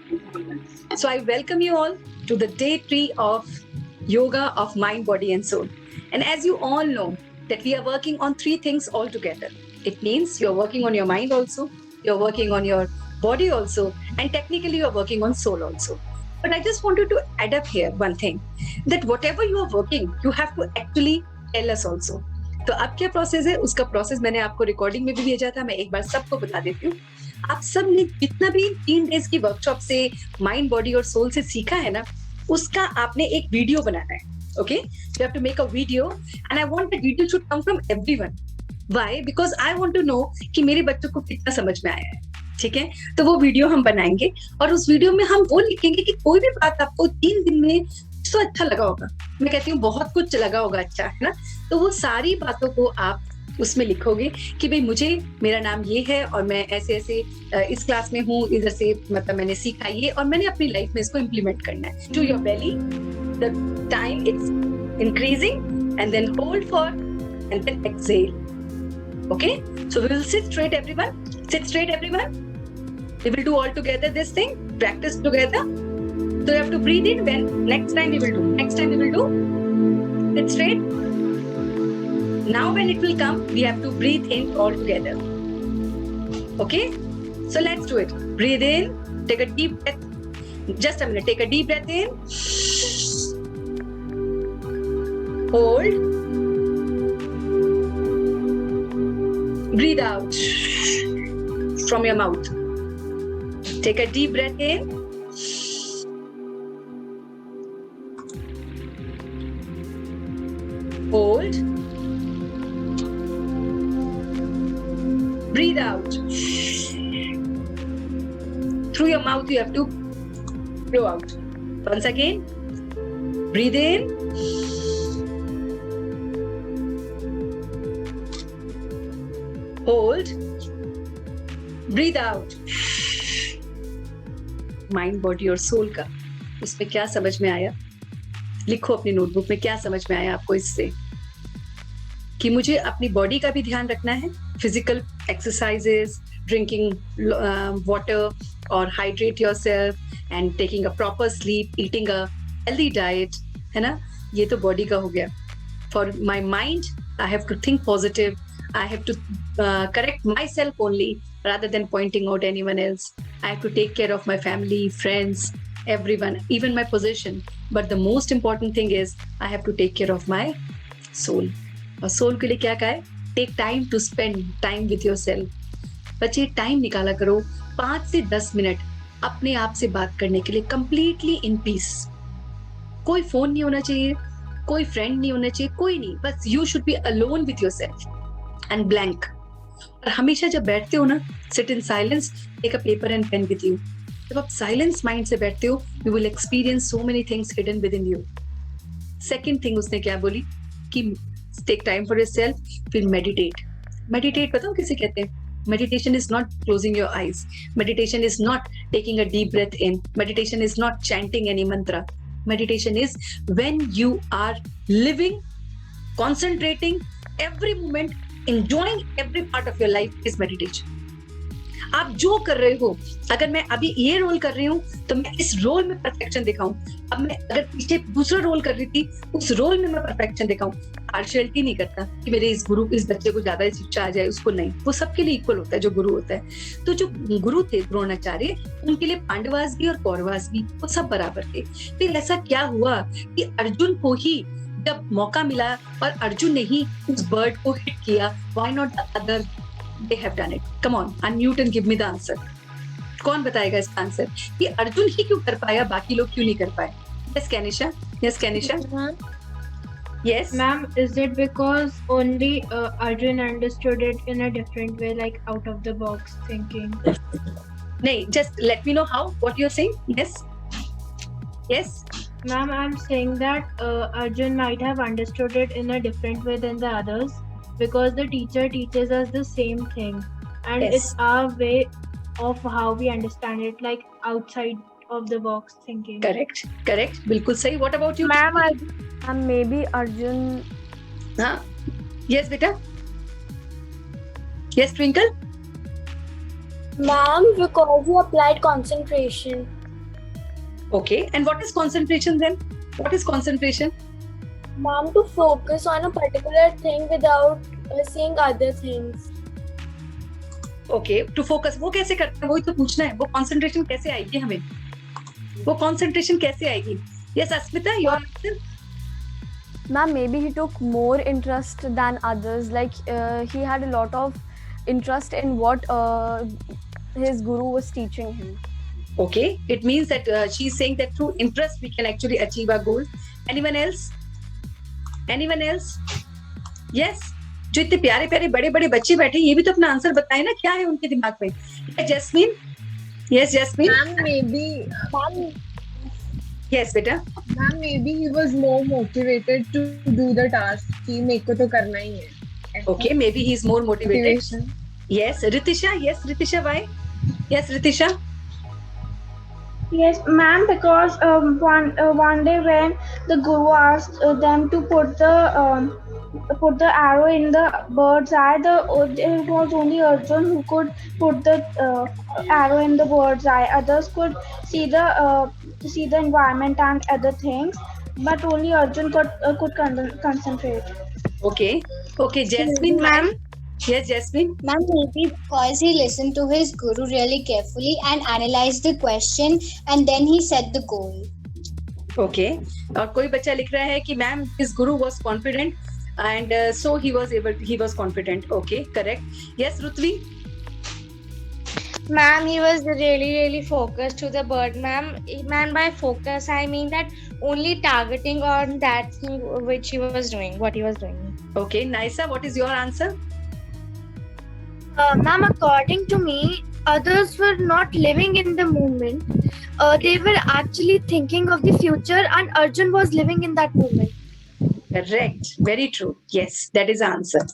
So I welcome you all to the day 3 of Yoga of Mind, Body and Soul. And as you all know that we are working on 3 things all together. It means you're working on your mind also, you're working on your body also, and technically you're working on soul also. But I just wanted to add up here one thing, that whatever you are working, you have to actually tell us also. तो अब क्या process है, उसका process मैंने आपको recording में भी भेजा था, मैं एक बार सबको बता देती हूँ. आप सब ने जितना भी 3 डेज की वर्कशॉप से माइंड, बॉडी और सोल से सीखा है ना, उसका आपने एक वीडियो बनाना है. Okay, you have to make a video and I want that video should come from everyone. Why? Because I want to know कि मेरे बच्चों को कितना समझ में आया है. ठीक है, तो वो वीडियो हम बनाएंगे और उस वीडियो में हम वो लिखेंगे कि कोई भी बात आपको 3 दिन में तो अच्छा लगा होगा. मैं कहती हूँ बहुत कुछ लगा होगा अच्छा, है ना. तो वो सारी बातों को आप उसमें लिखोगे कि भाई मुझे, मेरा नाम ये है और मैं ऐसे ऐसे इस क्लास में हूँ, इधर से मतलब मैंने सीखा ये और मैंने अपनी लाइफ में इसको इम्प्लीमेंट करना है. To your belly, the time it's increasing and then hold for and then exhale. Okay, so we will sit straight everyone. Sit straight everyone. We will do all together this thing. Practice together. So you have to breathe in. When next time we will do. Next time we will do. Sit straight. Now when it will come, we have to breathe in all together. Okay? So let's do it. Breathe in. Take a deep breath. Just a minute. Take a deep breath in. Hold. Breathe out from your mouth. Take a deep breath in. Hold. Breathe out. Through your mouth you have to blow out. Once again. Breathe in. Hold. Breathe out. Mind, body और soul का उसमें क्या समझ में आया, लिखो अपनी notebook में क्या समझ में आया आपको इससे. कि मुझे अपनी बॉडी का भी ध्यान रखना है, फिजिकल एक्सरसाइजेस, ड्रिंकिंग वाटर और hydrate yourself and taking a proper sleep, eating a healthy diet, है ना. ये तो बॉडी का हो गया. For my mind I have to think positive. I have to correct myself only rather than pointing out anyone else. I have to take care of my family, friends, everyone, even my position. But the most important thing is I have to take care of my soul. और soul के लिए क्या कहा है? Take time to spend time with yourself. बच्चे time निकाला करो 5 से 10 मिनट अपने आप से बात करने के लिए, completely in peace. कोई फोन नहीं होना चाहिए, कोई फ्रेंड नहीं होना चाहिए, कोई नहीं. बस you should be alone with yourself. And blank. और हमेशा जब बैठते हो ना, sit in silence, take a paper and pen with you. जब आप silence mind से बैठते हो, you will experience so many things hidden within you. Second thing उसने क्या बोली कि take time for yourself, फिर meditate. Meditate बताओ किसे कहते हैं? Meditation is not closing your eyes. Meditation is not taking a deep breath in. Meditation is not chanting any mantra. Meditation is when you are living, concentrating every moment, enjoying every part of your life is meditation. आप जो कर रहे हो, अगर मैं अभी ये role कर रही हूँ तो मैं इस रोल में परफेक्शन दिखाऊं. अब मैं अगर पीछे दूसरा रोल कर रही थी, उस रोल में मैं परफेक्शन दिखाऊं. पार्शियलिटी नहीं करता कि मेरे इस बच्चे को ज्यादा शिक्षा आ जाए, उसको नहीं. वो सबके लिए इक्वल होता है जो गुरु होता है. तो जो गुरु थे द्रोणाचार्य, उनके लिए पांडवास भी और कौरवास भी, वो सब बराबर थे. फिर ऐसा क्या हुआ कि अर्जुन को ही जब मौका मिला और अर्जुन ने ही उस बर्ड को हिट किया, why not the other? They have done it. Come on, unmute and give me the answer. कौन बताएगा इसका आंसर कि अर्जुन ही क्यों कर पाया, बाकी लोग क्यों नहीं कर पाए? Yes Kanisha. Yes Kanisha. Yes. Ma'am, is it because only Arjun understood it in a different way, like out of the box thinking? नहीं, just let me know how, what you're saying. Yes. Yes. Ma'am, I'm saying that Arjun might have understood it in a different way than the others because the teacher teaches us the same thing and Yes. it's our way of how we understand it, like outside of the box thinking. Correct. Correct. बिल्कुल सही. What about you? Ma'am, maybe Arjun. हाँ. Yes, बेटा. Yes, Twinkle. Ma'am, because you applied concentration. Okay. And what is concentration then? What is concentration? Mom, to focus on a particular thing without seeing other things. Okay. To focus. वो कैसे करता है? वही तो पूछना है. वो concentration कैसे आएगी हमें? वो concentration कैसे आएगी? Yes, Asmita, your answer? Ma'am, maybe he took more interest than others. Like he had a lot of interest in what his guru was teaching him. Okay. It means that she's saying that through interest we can actually achieve our goal. Anyone else? Anyone else? Yes. जो इतने प्यारे प्यारे बड़े बड़े बच्चे बैठे ये भी तो अपना आंसर बताए ना क्या है उनके दिमाग में. Jasmine. Yes, Jasmine. Ma'am, maybe. Yes, बेटा. Ma'am, maybe he was more motivated to do the task. कि मेरे को तो करना ही है. Okay, maybe he's more motivated. Motivation. Yes, Ritisha. Yes, Ritisha. Why? Yes, Ritisha. Yes, ma'am, because one day when the guru asked them to put the arrow in the bird's eye, it was only Arjun who could put the arrow in the bird's eye. Others could see the environment and other things, but only Arjun could concentrate. Okay. Okay, Jasmine. Ma'am. Yes, Jasmine. Ma'am, maybe because he listened to his guru really carefully and analyzed the question and then he set the goal. Okay. और कोई बच्चा लिख रहा है कि ma'am his guru was confident and so he was confident. Okay, correct. Yes, Rutvi. Ma'am, he was really focused to the bird. Ma'am, by focus I mean that only targeting on that thing which he was doing, what he was doing. Okay, Naisa, what is your answer? Ma'am, according to me, others were not living in the moment. They were actually thinking of the future, and Arjun was living in that moment. Correct. Very true. Yes, that is the answer.